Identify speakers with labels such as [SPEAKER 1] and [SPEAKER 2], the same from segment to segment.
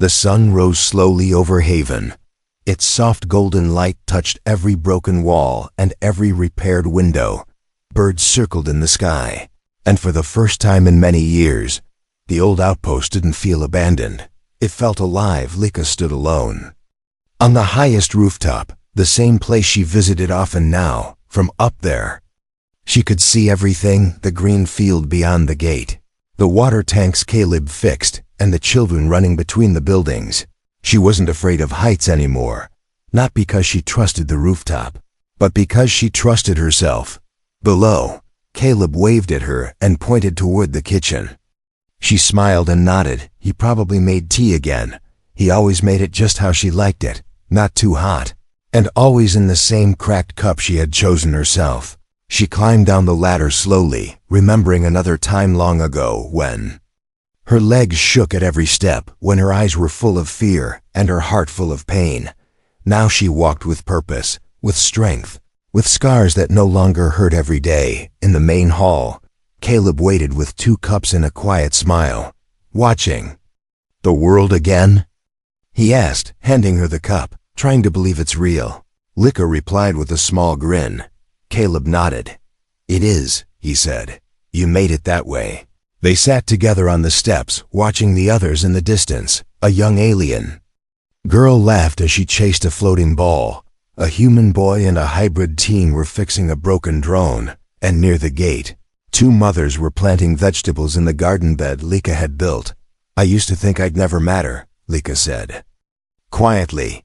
[SPEAKER 1] The sun rose slowly over Haven. Its soft golden light touched every broken wall and every repaired window. Birds circled in the sky, and for the first time in many years, the old outpost didn't feel abandoned. It felt alive. Lika stood alone. On the highest rooftop, the same place she visited often now, from up there. She could see everything, the green field beyond the gate, the water tanks Caleb fixed, and the children running between the buildings. She wasn't afraid of heights anymore, not because she trusted the rooftop, but because she trusted herself. Below, Caleb waved at her and pointed toward the kitchen. She smiled and nodded. He probably made tea again. He always made it just how she liked it, not too hot, and always in the same cracked cup she had chosen herself. She climbed down the ladder slowly, remembering another time long ago when her legs shook at every step, when her eyes were full of fear and her heart full of pain. Now she walked with purpose, with strength, with scars that no longer hurt every day. In the main hall, Caleb waited with 2 cups and a quiet smile. Watching. "The world again?" he asked, handing her the cup, trying to believe it's real. Lika replied with a small grin. Caleb nodded. "It is," he said. "You made it that way." They sat together on the steps, watching the others in the distance. A young alien girl laughed as she chased a floating ball. A human boy and a hybrid teen were fixing a broken drone, and near the gate, 2 mothers were planting vegetables in the garden bed Lika had built. "I used to think I'd never matter," Lika said quietly.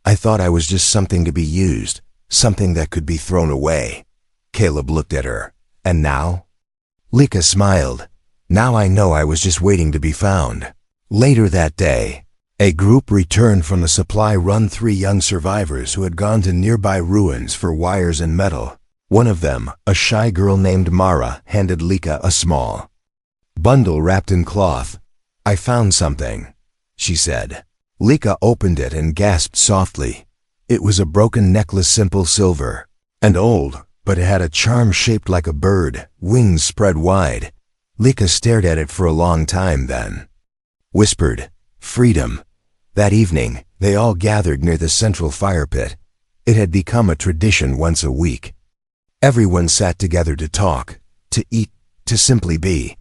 [SPEAKER 1] "I thought I was just something to be used, something that could be thrown away." Caleb looked at her. "And now?" Lika smiled. "Now I know I was just waiting to be found." Later that day, a group returned from the supply run. 3 young survivors who had gone to nearby ruins for wires and metal. One of them, a shy girl named Mara, handed Lika a small bundle wrapped in cloth. "I found something," she said. Lika opened it and gasped softly. It was a broken necklace, simple silver, and old, but it had a charm shaped like a bird, wings spread wide. Lika stared at it for a long time, then whispered, "Freedom." That evening, they all gathered near the central fire pit. It had become a tradition once a week. Everyone sat together to talk, to eat, to simply be.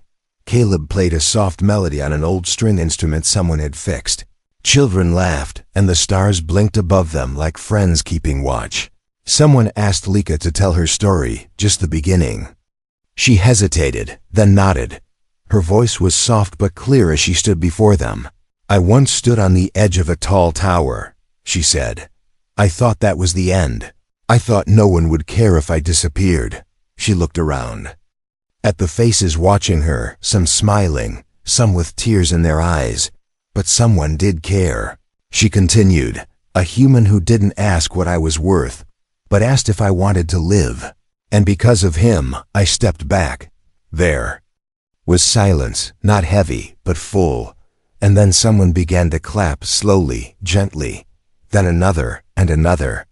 [SPEAKER 1] Caleb played a soft melody on an old string instrument someone had fixed. Children laughed, and the stars blinked above them like friends keeping watch. Someone asked Lika to tell her story, just the beginning. She hesitated, then nodded. Her voice was soft but clear as she stood before them. "I once stood on the edge of a tall tower," she said. "I thought that was the end. I thought no one would care if I disappeared." She looked around at the faces watching her, some smiling, some with tears in their eyes, but someone did care. She continued, "A human who didn't ask what I was worth, but asked if I wanted to live. And because of him, I stepped back." There was silence, not heavy, but full, and then someone began to clap slowly, gently, then another and another,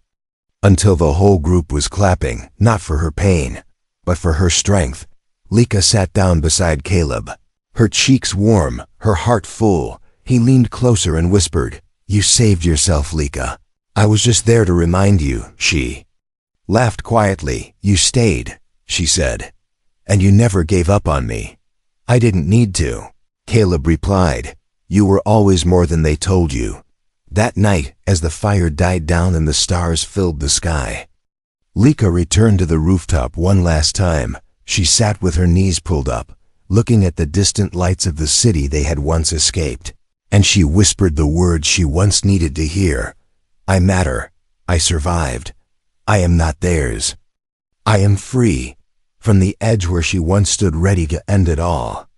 [SPEAKER 1] until the whole group was clapping, not for her pain, but for her strength. Lika sat down beside Caleb, her cheeks warm, her heart full. He leaned closer and whispered, "You saved yourself, Lika. I was just there to remind you." She laughed quietly. "You stayed," she said, "and you never gave up on me." "I didn't need to," Caleb replied. "You were always more than they told you." That night, as the fire died down and the stars filled the sky, Lika returned to the rooftop one last time. She sat with her knees pulled up, looking at the distant lights of the city they had once escaped, and she whispered the words she once needed to hear. "I matter. I survived. I am not theirs. I am free." From the edge where she once stood ready to end it all,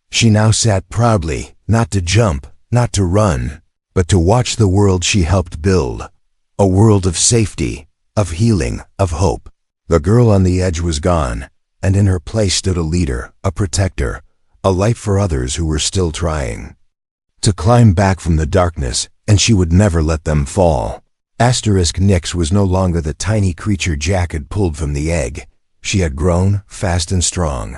[SPEAKER 1] she now sat proudly, not to jump, not to run, but to watch the world she helped build. A world of safety, of healing, of hope. The girl on the edge was gone, and in her place stood a leader, a protector, a light for others who were still trying to climb back from the darkness, and she would never let them fall. Nix was no longer the tiny creature Jack had pulled from the egg. She had grown, fast and strong,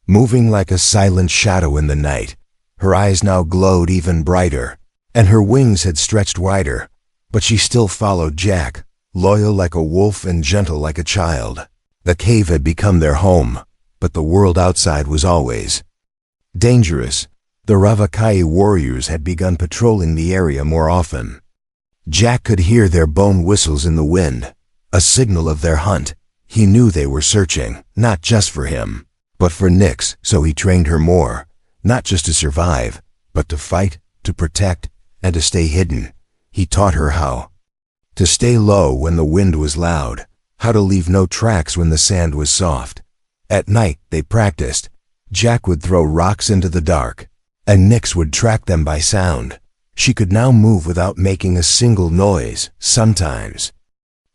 [SPEAKER 1] moving like a silent shadow in the night. Her eyes now glowed even brighter, and her wings had stretched wider, but she still followed Jack, loyal like a wolf and gentle like a child. The cave had become their home, but the world outside was always dangerous. The Ravakai warriors had begun patrolling the area more often. Jack could hear their bone whistles in the wind, a signal of their hunt. He knew they were searching, not just for him, but for Nyx, so he trained her more, not just to survive, but to fight, to protect, and to stay hidden. He taught her how to stay low when the wind was loud, how to leave no tracks when the sand was soft. At night, they practiced. Jack would throw rocks into the dark, and Nyx would track them by sound. She could now move without making a single noise. Sometimes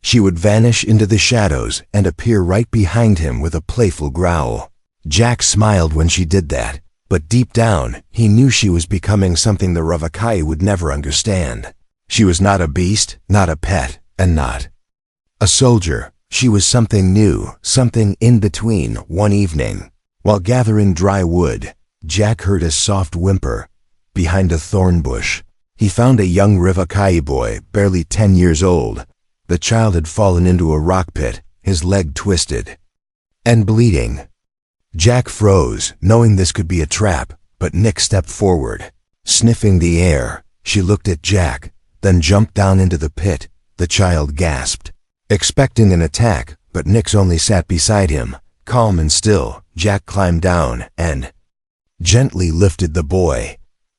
[SPEAKER 1] she would vanish into the shadows and appear right behind him with a playful growl. Jack smiled when she did that, but deep down, he knew she was becoming something the Ravakai would never understand. She was not a beast, not a pet, and not a soldier. She was something new, something in between. One evening, while gathering dry wood, Jack heard a soft whimper behind a thorn bush. He found a young Ravakai boy, barely 10 years old. The child had fallen into a rock pit, his leg twisted and bleeding. Jack froze, knowing this could be a trap, but Nyx stepped forward. Sniffing the air, she looked at Jack, then jumped down into the pit. The child gasped, expecting an attack, but Nyx only sat beside him, calm and still. Jack climbed down and gently lifted the boy.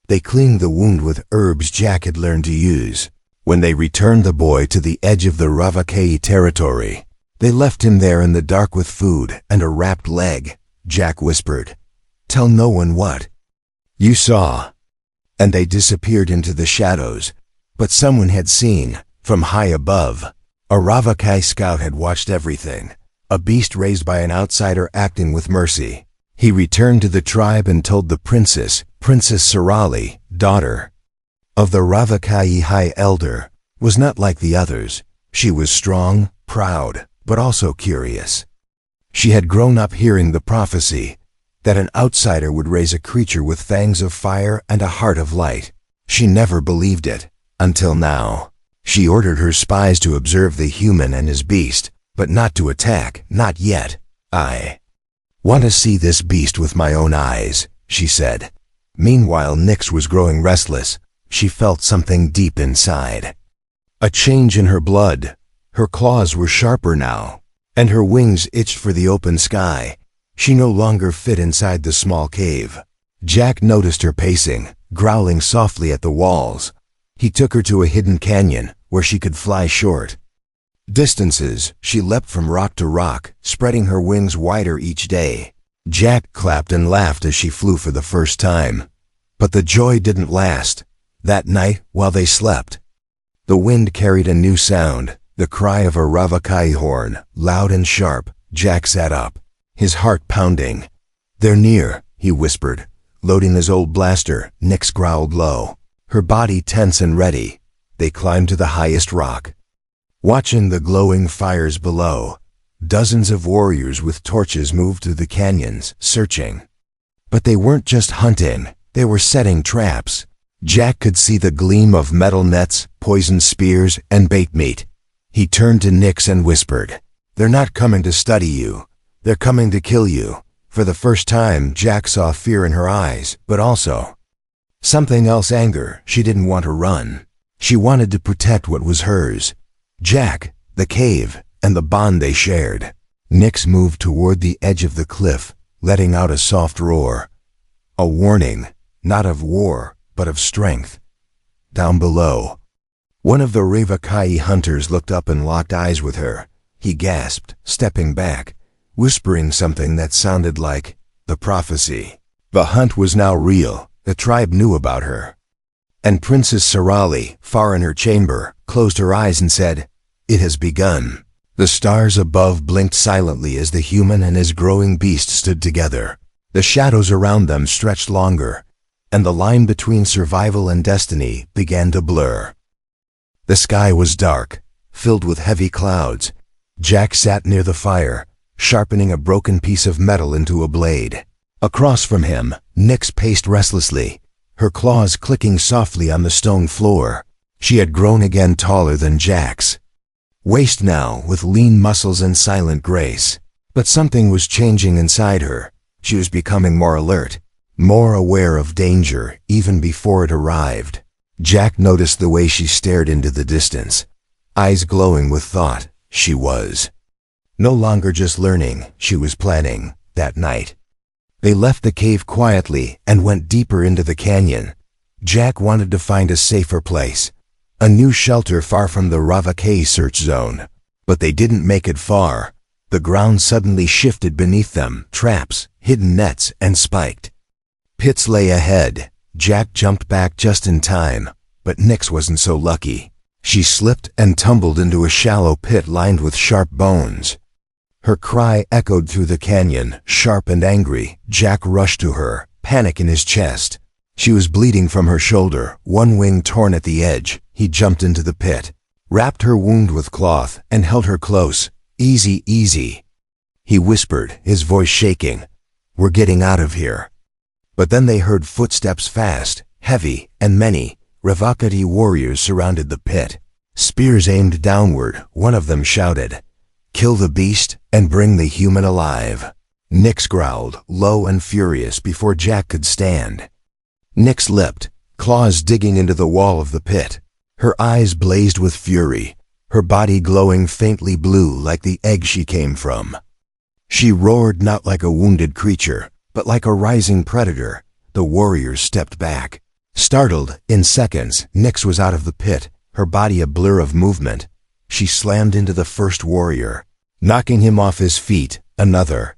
[SPEAKER 1] They cleaned the wound with herbs Jack had learned to use. When they returned the boy to the edge of the Ravakai territory, they left him there in the dark with food and a wrapped leg. Jack whispered, "Tell no one what you saw." And they disappeared into the shadows. But someone had seen, from high above. A Ravakai scout had watched everything, a beast raised by an outsider acting with mercy. He returned to the tribe and told the Princess Sarali, daughter of the Ravakai High Elder, was not like the others. She was strong, proud, but also curious. She had grown up hearing the prophecy that an outsider would raise a creature with fangs of fire and a heart of light. She never believed it, until now. She ordered her spies to observe the human and his beast, but not to attack, not yet. "I want to see this beast with my own eyes," she said. Meanwhile, Nyx was growing restless. She felt something deep inside. A change in her blood. Her claws were sharper now, and her wings itched for the open sky. She no longer fit inside the small cave. Jack noticed her pacing, growling softly at the walls. He took her to a hidden canyon where she could fly short distances. She leapt from rock to rock, spreading her wings wider each day. Jack clapped and laughed as she flew for the first time. But the joy didn't last. That night, while they slept, the wind carried a new sound, the cry of a Ravakai horn, loud and sharp. Jack sat up, his heart pounding. "They're near," he whispered, loading his old blaster. Nyx growled low, her body tense and ready. They climbed to the highest rock, watching the glowing fires below. Dozens of warriors with torches moved through the canyons, searching. But they weren't just hunting, they were setting traps. Jack could see the gleam of metal nets, poisoned spears, and bait meat. He turned to Nyx and whispered, "They're not coming to study you. They're coming to kill you." For the first time, Jack saw fear in her eyes, but also something else, anger. She didn't want to run. She wanted to protect what was hers. Jack, the cave, and the bond they shared. Nyx moved toward the edge of the cliff, letting out a soft roar. A warning, not of war, but of strength. Down below, one of the Ravakai hunters looked up and locked eyes with her. He gasped, stepping back, whispering something that sounded like the prophecy. The hunt was now real. The tribe knew about her. And Princess Sarali, far in her chamber, closed her eyes and said, "It has begun." The stars above blinked silently as the human and his growing beast stood together. The shadows around them stretched longer, and the line between survival and destiny began to blur. The sky was dark, filled with heavy clouds. Jack sat near the fire, sharpening a broken piece of metal into a blade. Across from him, Nyx paced restlessly, her claws clicking softly on the stone floor. She had grown again, taller than Jack's waist now, with lean muscles and silent grace. But something was changing inside her. She was becoming more alert, more aware of danger even before it arrived. Jack noticed the way she stared into the distance, eyes glowing with thought. She was no longer just learning, she was planning. That night, they left the cave quietly and went deeper into the canyon. Jack wanted to find a safer place, a new shelter far from the HFY search zone. But they didn't make it far. The ground suddenly shifted beneath them, traps, hidden nets, and spiked pits lay ahead. Jack jumped back just in time, but Nyx wasn't so lucky. She slipped and tumbled into a shallow pit lined with sharp bones. Her cry echoed through the canyon, sharp and angry. Jack rushed to her, panic in his chest. She was bleeding from her shoulder, one wing torn at the edge. He jumped into the pit, wrapped her wound with cloth, and held her close. "Easy, easy," he whispered, his voice shaking. "We're getting out of here." But then they heard footsteps, fast, heavy, and many. HFY warriors surrounded the pit, spears aimed downward. One of them shouted, "Kill the beast and bring the human alive." Nyx growled, low and furious, before Jack could stand. Nyx leapt, claws digging into the wall of the pit. Her eyes blazed with fury, her body glowing faintly blue like the egg she came from. She roared, not like a wounded creature, but like a rising predator. The warriors stepped back, startled. In seconds, Nyx was out of the pit, her body a blur of movement. She slammed into the first warrior, knocking him off his feet. Another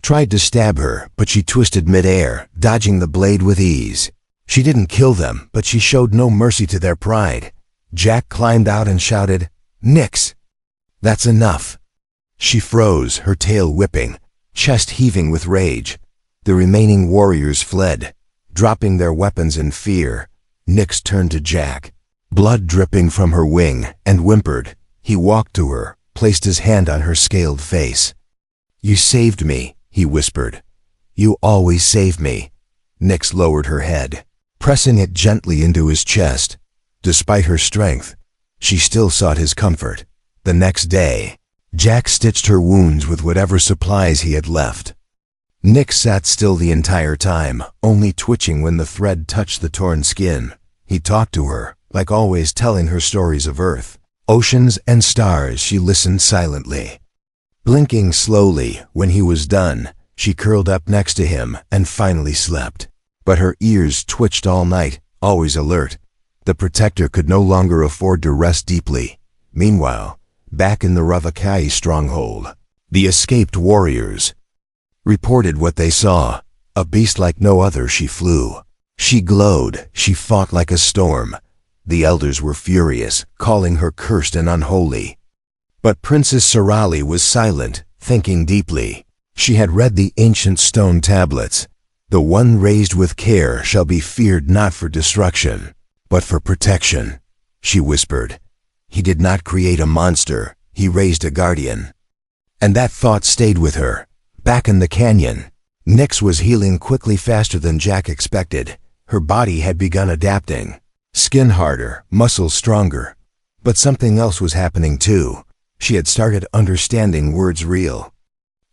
[SPEAKER 1] tried to stab her, but she twisted midair, dodging the blade with ease. She didn't kill them, but she showed no mercy to their pride. Jack climbed out and shouted, "Nyx, that's enough." She froze, her tail whipping, chest heaving with rage. The remaining warriors fled, dropping their weapons in fear. Nyx turned to Jack, blood dripping from her wing, and whimpered. He walked to her, placed his hand on her scaled face. "You saved me," he whispered. "You always save me." Nyx lowered her head, pressing it gently into his chest. Despite her strength, she still sought his comfort. The next day, Jack stitched her wounds with whatever supplies he had left. Nyx sat still the entire time, only twitching when the thread touched the torn skin. He talked to her, like always, telling her stories of Earth, oceans, and stars. She listened silently, blinking slowly. When he was done, she curled up next to him and finally slept. But her ears twitched all night, always alert. The protector could no longer afford to rest deeply. Meanwhile, back in the HFY stronghold, the escaped warriors reported what they saw. A beast like no other. She flew, she glowed, she fought like a storm. The elders were furious, calling her cursed and unholy. But Princess Sorali was silent, thinking deeply. She had read the ancient stone tablets. The one raised with care shall be feared, not for destruction, but for protection, she whispered. He did not create a monster, he raised a guardian. And that thought stayed with her. Back in the canyon, Nyx was healing quickly, faster than Jack expected. Her body had begun adapting, skin harder, muscles stronger. But something else was happening too. She had started understanding words, real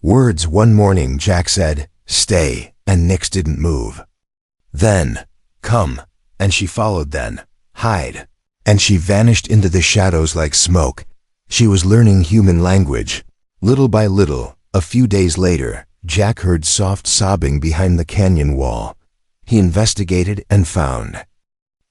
[SPEAKER 1] words. One morning Jack said, "Stay," and Nyx didn't move. Then, "Come," and she followed. Then, "Hide," and she vanished into the shadows like smoke. She was learning human language. Little by little, a few days later, Jack heard soft sobbing behind the canyon wall. He investigated and found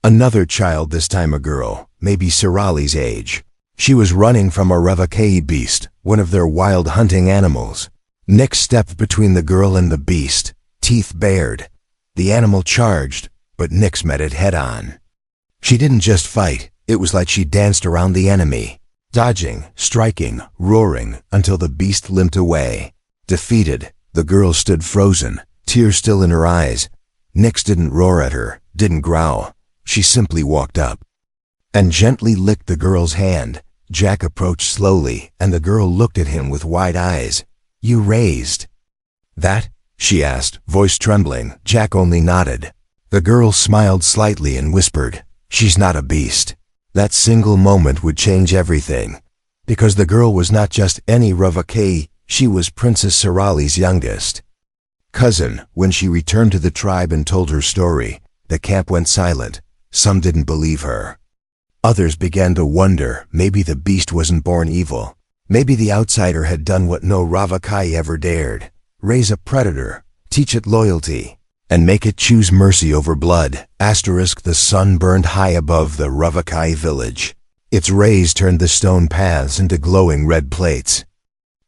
[SPEAKER 1] another child, this time a girl, maybe Sorali's age. She was running from a HFY beast, one of their wild hunting animals. Nyx stepped between the girl and the beast, teeth bared. The animal charged, but Nyx met it head on. She didn't just fight, it was like she danced around the enemy, dodging, striking, roaring, until the beast limped away. Defeated, the girl stood frozen, tears still in her eyes. Nyx didn't roar at her, didn't growl. She simply walked up and gently licked the girl's hand. Jack approached slowly, and the girl looked at him with wide eyes. "You raised that?" she asked, voice trembling. Jack only nodded. The girl smiled slightly and whispered, "She's not a beast." That single moment would change everything, because the girl was not just any Ravakay, she was Princess Sarali's youngest cousin. When she returned to the tribe and told her story, the camp went silent. Some didn't believe her. Others began to wonder, maybe the beast wasn't born evil. Maybe the outsider had done what no Ravakay ever dared: raise a predator, teach it loyalty, and make it choose mercy over blood. The sun burned high above the Ravakay village. Its rays turned the stone paths into glowing red plates.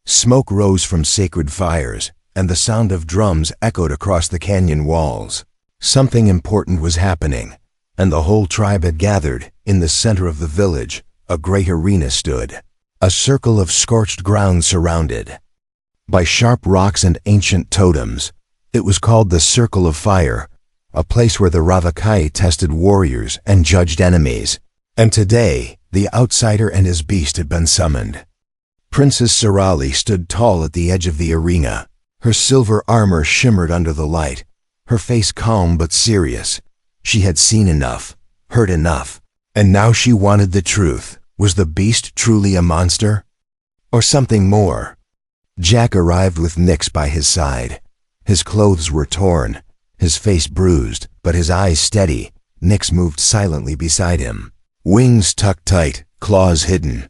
[SPEAKER 1] Smoke rose from sacred fires, and the sound of drums echoed across the canyon walls. Something important was happening, and the whole tribe had gathered. In the center of the village, a great arena stood, a circle of scorched ground surrounded by sharp rocks and ancient totems. It was called the Circle of Fire, a place where the Ravakay tested warriors and judged enemies. And today, the outsider and his beast had been summoned. Princess Sarali stood tall at the edge of the arena. Her silver armor shimmered under the light, her face calm but serious. She had seen enough, heard enough, and now she wanted the truth. Was the beast truly a monster? Or something more? Jack arrived with Nix by his side. His clothes were torn, his face bruised, but his eyes steady. Nix moved silently beside him, wings tucked tight, claws hidden.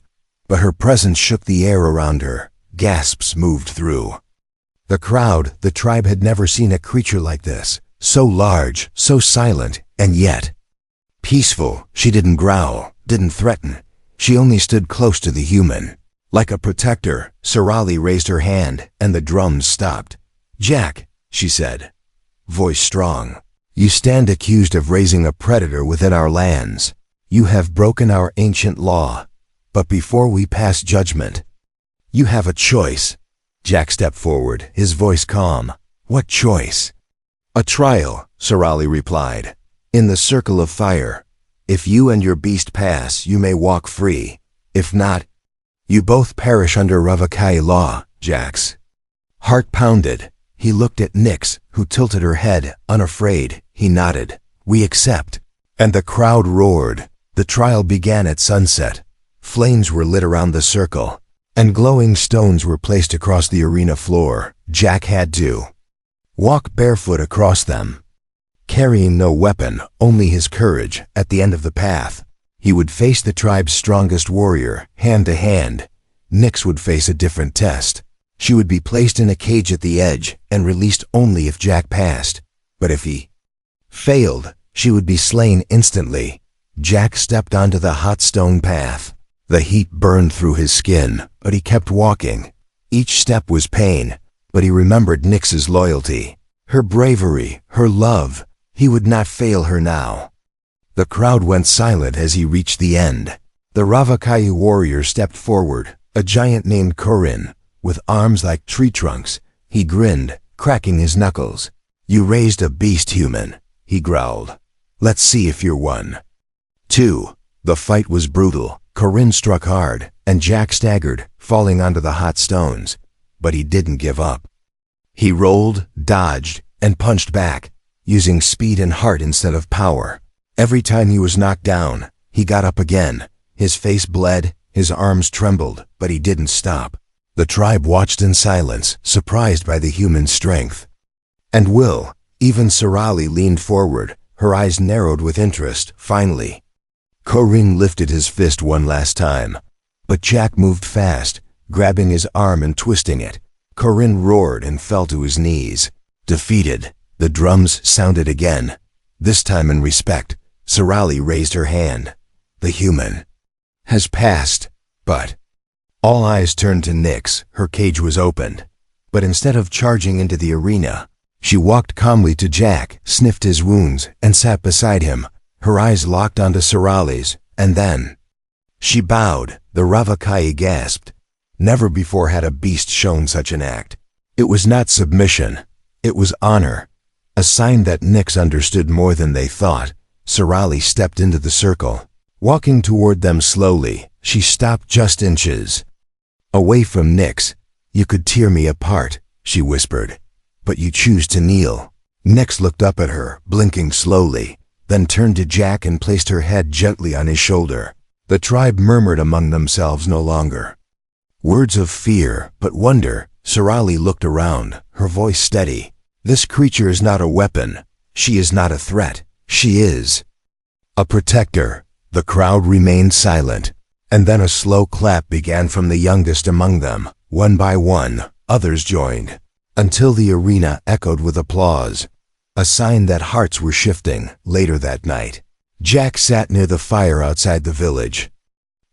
[SPEAKER 1] But her presence shook the air around her. Gasps moved through the crowd. The tribe had never seen a creature like this, so large, so silent, and yet peaceful. She didn't growl, didn't threaten. She only stood close to the human. Like a protector, Sarali raised her hand, and the drums stopped. "Jack," she said, voice strong, "you stand accused of raising a predator within our lands. You have broken our ancient law. But before we pass judgment, you have a choice." Jack stepped forward, his voice calm. "What choice?" "A trial," Sarali replied. "In the Circle of Fire. If you and your beast pass, you may walk free. If not, you both perish under Ravakay law." Jack's heart pounded. He looked at Nix, who tilted her head, unafraid. He nodded. "We accept." And the crowd roared. The trial began at sunset. Flames were lit around the circle, and glowing stones were placed across the arena floor. Jack had to walk barefoot across them, carrying no weapon, only his courage. At the end of the path, he would face the tribe's strongest warrior, hand to hand. Nix would face a different test. She would be placed in a cage at the edge and released only if Jack passed. But if he failed, she would be slain instantly. Jack stepped onto the hot stone path. The heat burned through his skin, but he kept walking. Each step was pain, but he remembered Nix's loyalty, her bravery, her love. He would not fail her now. The crowd went silent as he reached the end. The Ravakay warrior stepped forward, a giant named Corin, with arms like tree trunks. He grinned, cracking his knuckles. "You raised a beast, human," he growled. "Let's see if you're one." 2. The fight was brutal. Corin struck hard, and Jack staggered, falling onto the hot stones. But he didn't give up. He rolled, dodged, and punched back, using speed and heart instead of power. Every time he was knocked down, he got up again. His face bled, his arms trembled, but he didn't stop. The tribe watched in silence, surprised by the human strength and will. Even Sarali leaned forward, her eyes narrowed with interest. Finally, Corin lifted his fist one last time, but Jack moved fast, grabbing his arm and twisting it. Corin roared and fell to his knees. Defeated, the drums sounded again. This time in respect, Sarali raised her hand. "The human has passed." But all eyes turned to Nix. Her cage was opened. But instead of charging into the arena, she walked calmly to Jack, sniffed his wounds, and sat beside him. Her eyes locked onto Sarali's, and then she bowed. The Ravakay gasped. Never before had a beast shown such an act. It was not submission. It was honor. A sign that Nix understood more than they thought. Sarali stepped into the circle. Walking toward them slowly, she stopped just inches away from Nix. "You could tear me apart," she whispered, "but you choose to kneel." Nix looked up at her, blinking slowly, then turned to Jack and placed her head gently on his shoulder. The tribe murmured among themselves no longer. Words of fear, but wonder. Sorali looked around, her voice steady. This creature is not a weapon. She is not a threat. She is a protector. The crowd remained silent, and then a slow clap began from the youngest among them. One by one, others joined, until the arena echoed with applause, a sign that hearts were shifting. Later that night, Jack sat near the fire outside the village.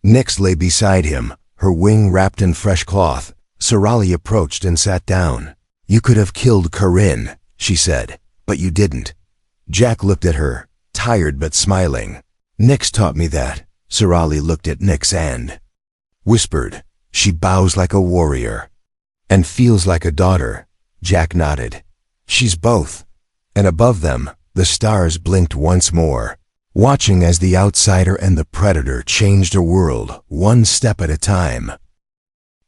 [SPEAKER 1] Nix lay beside him, her wing wrapped in fresh cloth. Sorali approached and sat down. "You could have killed Corinne," she said, "but you didn't." Jack looked at her, tired but smiling. "Nix taught me that." Sorali looked at Nix and whispered, "She bows like a warrior and feels like a daughter." Jack nodded. "She's both." And above them, the stars blinked once more, watching as the outsider and the predator changed a world, one step at a time.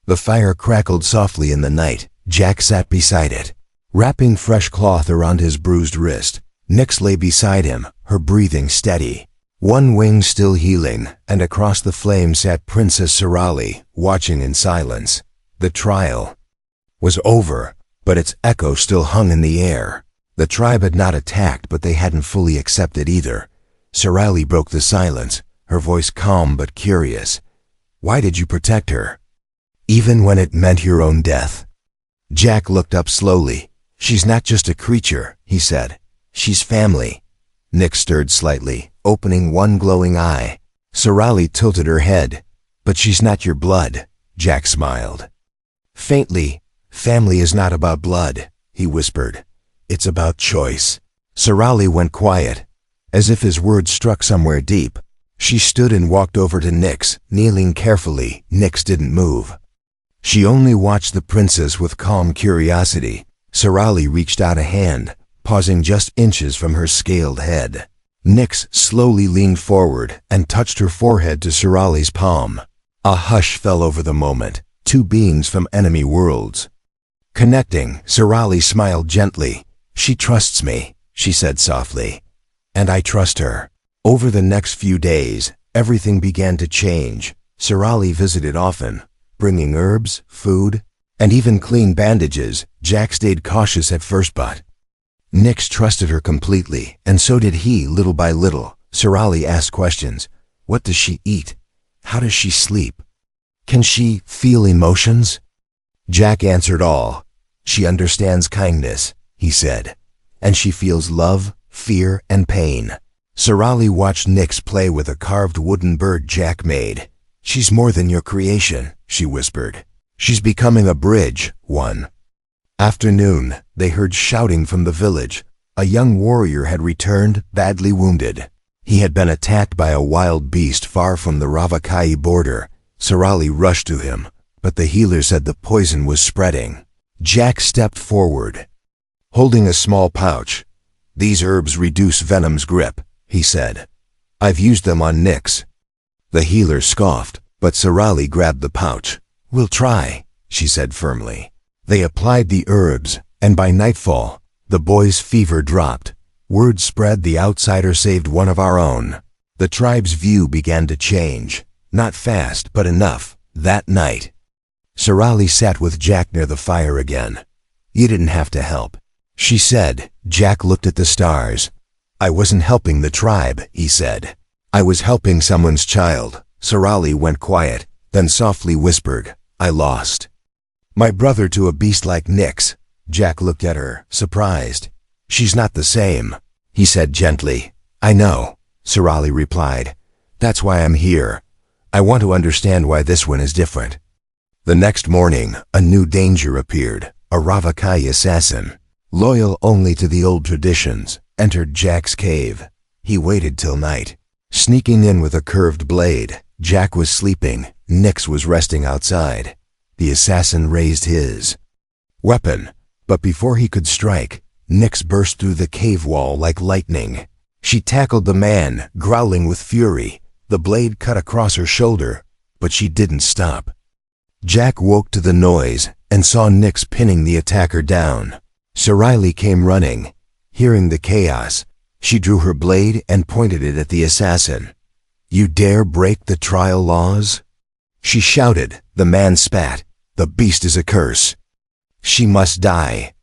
[SPEAKER 1] The fire crackled softly in the night. Jack sat beside it, wrapping fresh cloth around his bruised wrist. Nix lay beside him, her breathing steady, one wing still healing, and across the flame sat Princess Sorali, watching in silence. The trial was over, but its echo still hung in the air. The tribe had not attacked, but they hadn't fully accepted either. Sorali broke the silence, her voice calm but curious. "Why did you protect her, even when it meant your own death?" Jack looked up slowly. "She's not just a creature," he said. "She's family." Nix stirred slightly, opening one glowing eye. Sorali tilted her head. "But she's not your blood," Jack smiled faintly. "Family is not about blood," he whispered. "It's about choice." Sorali went quiet, as if his words struck somewhere deep. She stood and walked over to Nix, kneeling carefully. Nix didn't move. She only watched the princess with calm curiosity. Sorali reached out a hand, pausing just inches from her scaled head. Nix slowly leaned forward and touched her forehead to Sorali's palm. A hush fell over the moment, two beings from enemy worlds connecting. Sorali smiled gently. "She trusts me," she said softly, "and I trust her." Over the next few days, everything began to change. Sorali visited often, bringing herbs, food, and even clean bandages. Jack stayed cautious at first, but Nix trusted her completely, and so did he. Little by little, Sorali asked questions. What does she eat? How does she sleep? Can she feel emotions? Jack answered all. "She understands kindness," he said, "and she feels love, fear, and pain." Sorali watched Nix play with a carved wooden bird Jack made. "She's more than your creation," she whispered. "She's becoming a bridge." One afternoon, they heard shouting from the village. A young warrior had returned, badly wounded. He had been attacked by a wild beast far from the Ravakayi border. Sorali rushed to him, but the healer said the poison was spreading. Jack stepped forward, holding a small pouch. "These herbs reduce venom's grip," he said. "I've used them on Nix." The healer scoffed, but Sorali grabbed the pouch. "We'll try," she said firmly. They applied the herbs, and by nightfall, the boy's fever dropped. Word spread the outsider saved one of our own. The tribe's view began to change. Not fast, but enough. That night, Sorali sat with Jack near the fire again. "You didn't have to help," she said. Jack looked at the stars. "I wasn't helping the tribe," he said. "I was helping someone's child." Sorali went quiet, then softly whispered, "I lost my brother to a beast like Nix." Jack looked at her, surprised. "She's not the same," he said gently. "I know," Sorali replied. "That's why I'm here. I want to understand why this one is different." The next morning, a new danger appeared. A Ravakayi assassin, loyal only to the old traditions, entered Jack's cave. He waited till night, sneaking in with a curved blade. Jack was sleeping. Nix was resting outside. The assassin raised his weapon, but before he could strike, Nix burst through the cave wall like lightning. She tackled the man, growling with fury. The blade cut across her shoulder, but she didn't stop. Jack woke to the noise and saw Nix pinning the attacker down. Sorali came running. Hearing the chaos, she drew her blade and pointed it at the assassin. "You dare break the trial laws?" she shouted. The man spat. "The beast is a curse. She must die."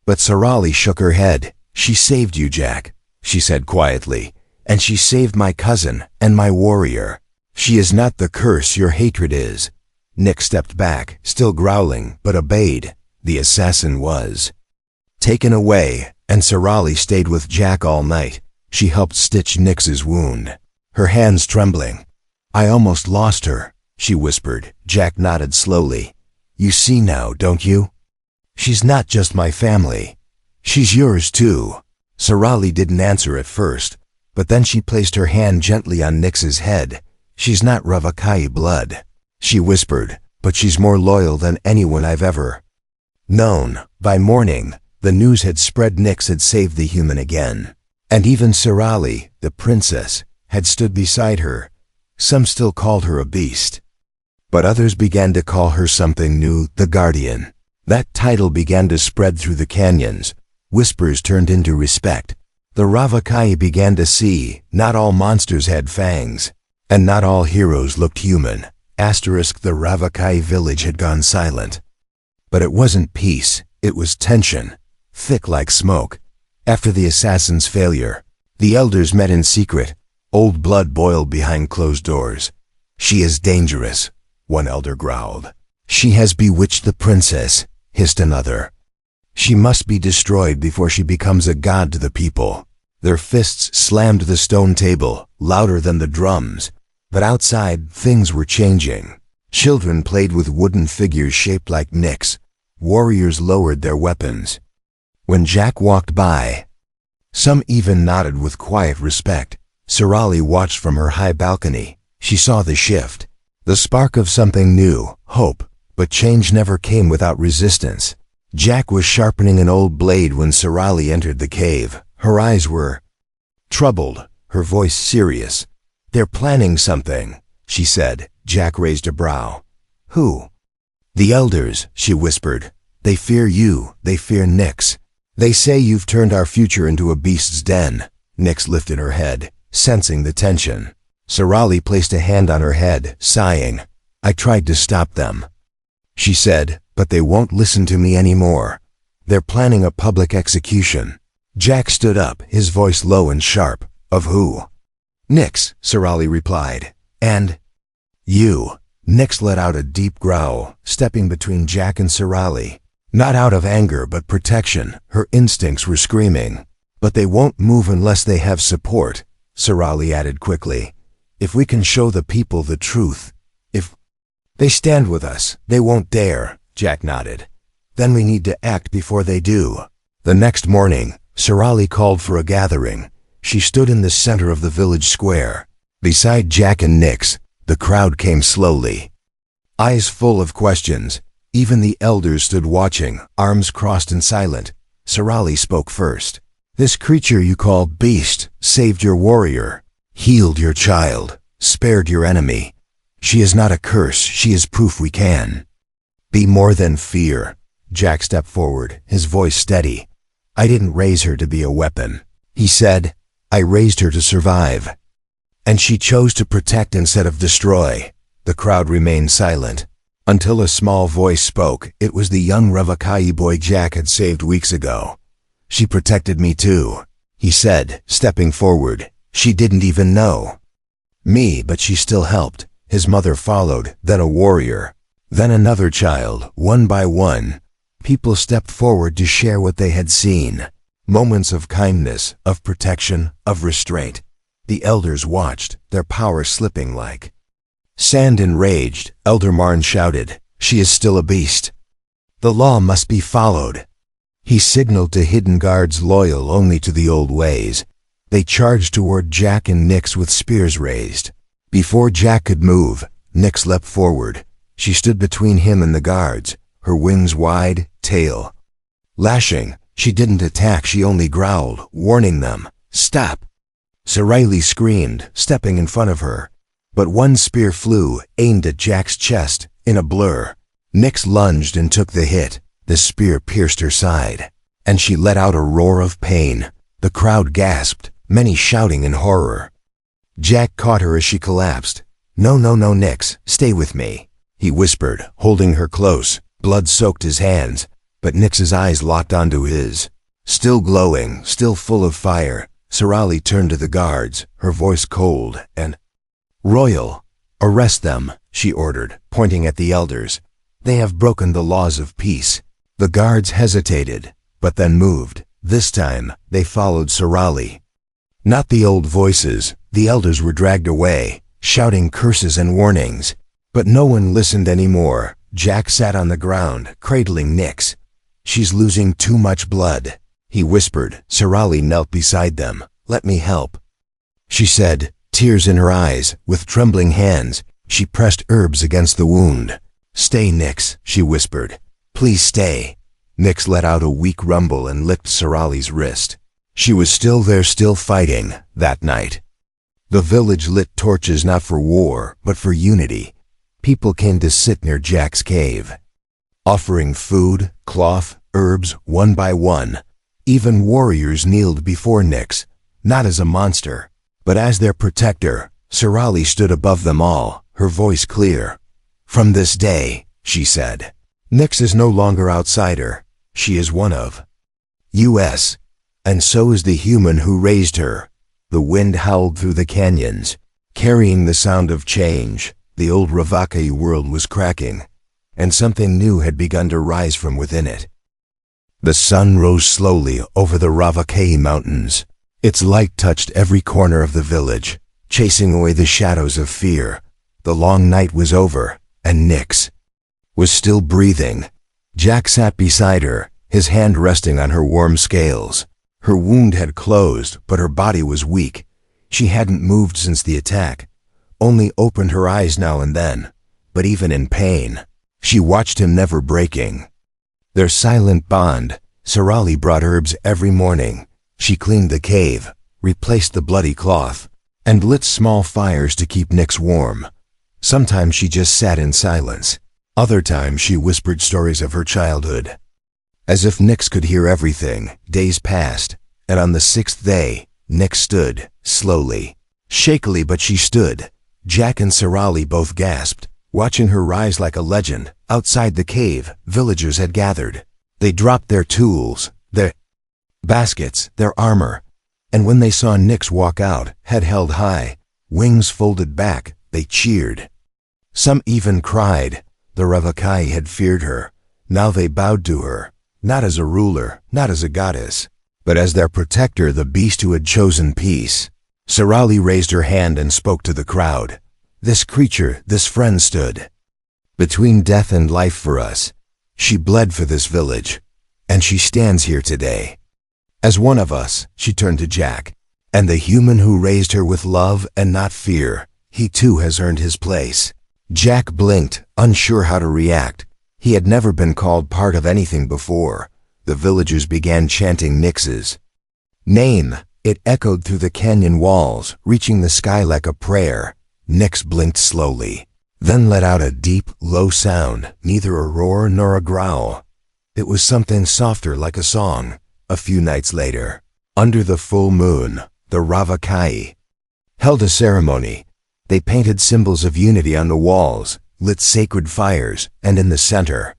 [SPEAKER 1] But Sarali shook her head. "She saved you, Jack," she said quietly, "and she saved my cousin and my warrior. She is not the curse your hatred is." Nick stepped back, still growling, but obeyed. The assassin was taken away, and Sarali stayed with Jack all night. She helped stitch Nick's wound, her hands trembling. "I almost lost her," she whispered. Jack nodded slowly. "You see now, don't you? She's not just my family. She's yours too." Sarali didn't answer at first, but then she placed her hand gently on Nick's head. "She's not Ravakai blood," she whispered, "but she's more loyal than anyone I've ever known." By morning, the news had spread. Nyx had saved the human again. And even Sarali, the princess, had stood beside her. Some still called her a beast, but others began to call her something new, the Guardian. That title began to spread through the canyons. Whispers turned into respect. The Ravakai began to see, not all monsters had fangs, and not all heroes looked human. The Ravakai village had gone silent. But it wasn't peace, it was tension, thick like smoke. After the assassin's failure, the elders met in secret. Old blood boiled behind closed doors. "She is dangerous," one elder growled. "She has bewitched the princess," hissed another. "She must be destroyed before she becomes a god to the people." Their fists slammed the stone table, louder than the drums. But outside, things were changing. Children played with wooden figures shaped like Nyx. Warriors lowered their weapons when Jack walked by. Some even nodded with quiet respect. Sarali watched from her high balcony. She saw the shift, the spark of something new, hope, but change never came without resistance. Jack was sharpening an old blade when Sarali entered the cave. Her eyes were troubled, her voice serious. "They're planning something," she said. Jack raised a brow. "Who?" "The elders," she whispered. "They fear you, they fear Nyx. They say you've turned our future into a beast's den." Nyx lifted her head, sensing the tension. Sarali placed a hand on her head, sighing. "I tried to stop them," she said, "but they won't listen to me anymore. They're planning a public execution." Jack stood up, his voice low and sharp. "Of who?" "Nyx," Sarali replied. "And you." Nyx let out a deep growl, stepping between Jack and Sarali. Not out of anger but protection, her instincts were screaming. "But they won't move unless they have support," Sarali added quickly. "If we can show the people the truth, if they stand with us, they won't dare." Jack nodded. "Then we need to act before they do." The next morning, Sarali called for a gathering. She stood in the center of the village square. Beside Jack and Nyx, the crowd came slowly, eyes full of questions. Even the elders stood watching, arms crossed and silent. Sarali spoke first. "This creature you call beast saved your warrior, healed your child, spared your enemy. She is not a curse, she is proof we can be more than fear." Jack stepped forward, his voice steady. "I didn't raise her to be a weapon," he said. "I raised her to survive. And she chose to protect instead of destroy." The crowd remained silent, until a small voice spoke. It was the young Ravakai boy Jack had saved weeks ago. "She protected me too," he said, stepping forward. "She didn't even know me, but she still helped." His mother followed, then a warrior, then another child. One by one, people stepped forward to share what they had seen. Moments of kindness, of protection, of restraint. The elders watched, their power slipping like sand. Enraged, Elder Marn shouted, "She is still a beast. The law must be followed." He signaled to hidden guards loyal only to the old ways. They charged toward Jack and Nyx with spears raised. Before Jack could move, Nyx leapt forward. She stood between him and the guards, her wings wide, tail lashing. She didn't attack, she only growled, warning them, "Stop." Sarali screamed, stepping in front of her. But one spear flew, aimed at Jack's chest. In a blur, Nyx lunged and took the hit. The spear pierced her side. and she let out a roar of pain. The crowd gasped, many shouting in horror. Jack caught her as she collapsed. "No, no, no, Nix, stay with me," he whispered, holding her close. Blood soaked his hands, but Nix's eyes locked onto his. Still glowing, still full of fire, Sorali turned to the guards, her voice cold and royal. "Arrest them," she ordered, pointing at the elders. "They have broken the laws of peace." The guards hesitated, but then moved. This time, they followed Sorali. Not the old voices. The elders were dragged away, shouting curses and warnings. But no one listened anymore. Jack sat on the ground, cradling Nix. "She's losing too much blood," he whispered. Sorali knelt beside them. "Let me help," she said, tears in her eyes. With trembling hands, she pressed herbs against the wound. "Stay, Nix," she whispered. "Please stay." Nix let out a weak rumble and licked Sorali's wrist. She was still there, still fighting, that night. The village lit torches not for war, but for unity. People came to sit near Jack's cave, offering food, cloth, herbs, one by one. Even warriors kneeled before Nix, not as a monster, but as their protector. Sorali stood above them all, her voice clear. "From this day," she said, "Nix is no longer outsider. She is one of us. And so is the human who raised her." The wind howled through the canyons, carrying the sound of change. The old Ravakai world was cracking, and something new had begun to rise from within it. The sun rose slowly over the Ravakai mountains. Its light touched every corner of the village, chasing away the shadows of fear. The long night was over, and Nix was still breathing. Jack sat beside her, his hand resting on her warm scales. Her wound had closed, but her body was weak. She hadn't moved since the attack, only opened her eyes now and then. But even in pain, she watched him, never breaking. Their silent bond. Sorali brought herbs every morning. She cleaned the cave, replaced the bloody cloth, and lit small fires to keep Nix warm. Sometimes she just sat in silence. Other times she whispered stories of her childhood. As if Nix could hear everything, days passed, and on the 6th day, Nix stood, slowly. Shakily, but she stood. Jack and Sorali both gasped, watching her rise like a legend. Outside the cave, villagers had gathered. They dropped their tools, their baskets, their armor, and when they saw Nix walk out, head held high, wings folded back, they cheered. Some even cried. The Ravakai had feared her. Now they bowed to her, not as a ruler, not as a goddess, but as their protector, the beast who had chosen peace. Sorali raised her hand and spoke to the crowd. "This creature, this friend stood between death and life for us. She bled for this village, and she stands here today as one of us." She turned to Jack. "And the human who raised her with love and not fear, he too has earned his place." Jack blinked, unsure how to react. He had never been called part of anything before. The villagers began chanting Nix's name. It echoed through the canyon walls, reaching the sky like a prayer. Nix blinked slowly, then let out a deep, low sound, neither a roar nor a growl. It was something softer, like a song. A few nights later, under the full moon, the Ravakai held a ceremony. They painted symbols of unity on the walls, lit sacred fires, and in the center,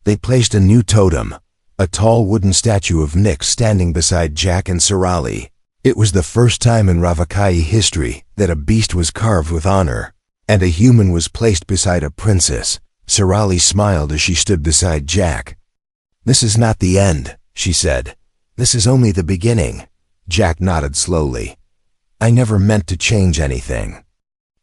[SPEAKER 1] they placed a new totem, a tall wooden statue of Nix standing beside Jack and Sorali. It was the first time in Ravakai history that a beast was carved with honor, and a human was placed beside a princess. Sorali smiled as she stood beside Jack. "This is not the end," she said. "This is only the beginning." Jack nodded slowly. "I never meant to change anything,"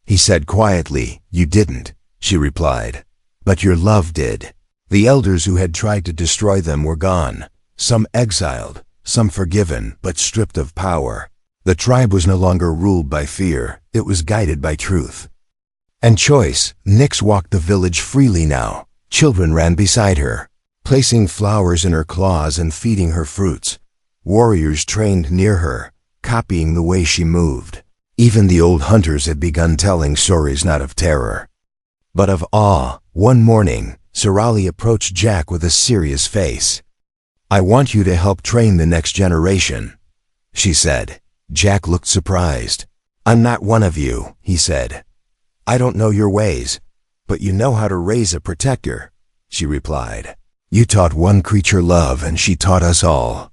[SPEAKER 1] he said quietly. "You didn't," she replied, "but your love did." The elders who had tried to destroy them were gone, some exiled, some forgiven, but stripped of power. The tribe was no longer ruled by fear, it was guided by truth and choice. Nix walked the village freely now. Children ran beside her, placing flowers in her claws and feeding her fruits. Warriors trained near her, copying the way she moved. Even the old hunters had begun telling stories not of terror, but of awe. One morning, Sorali approached Jack with a serious face. I want you to help train the next generation, she said. Jack looked surprised. I'm not one of you, he said. I don't know your ways, but you know how to raise a protector, she replied. You taught one creature love and she taught us all.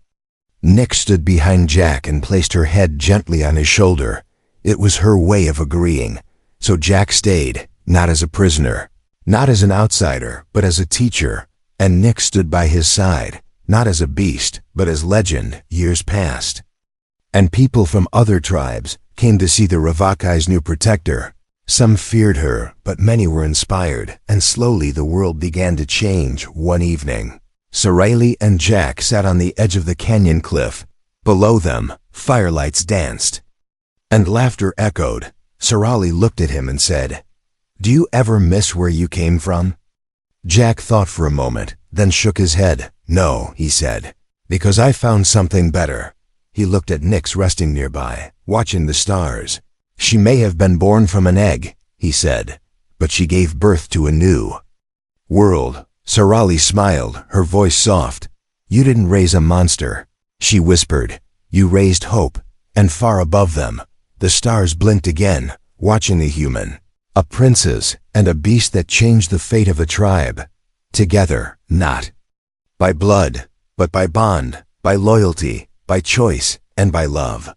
[SPEAKER 1] Nyx stood behind Jack and placed her head gently on his shoulder. It was her way of agreeing, so Jack stayed, not as a prisoner, not as an outsider, but as a teacher, and Nyx stood by his side, not as a beast, but as legend. Years passed, and people from other tribes came to see the Ravakai's new protector. Some feared her, but many were inspired, and slowly the world began to change. One evening, Sarayli and Jack sat on the edge of the canyon cliff. Below them, firelights danced, and laughter echoed. Sarayli looked at him and said, "Do you ever miss where you came from?" Jack thought for a moment, then shook his head. "No," he said, "because I found something better." He looked at Nyx resting nearby, watching the stars. "She may have been born from an egg," he said, "but she gave birth to a new world." Sarayli smiled, her voice soft. "You didn't raise a monster," she whispered. "You raised hope." And far above them, the stars blinked again, watching a human, a princess, and a beast that changed the fate of a tribe. Together, not by blood, but by bond, by loyalty, by choice, and by love.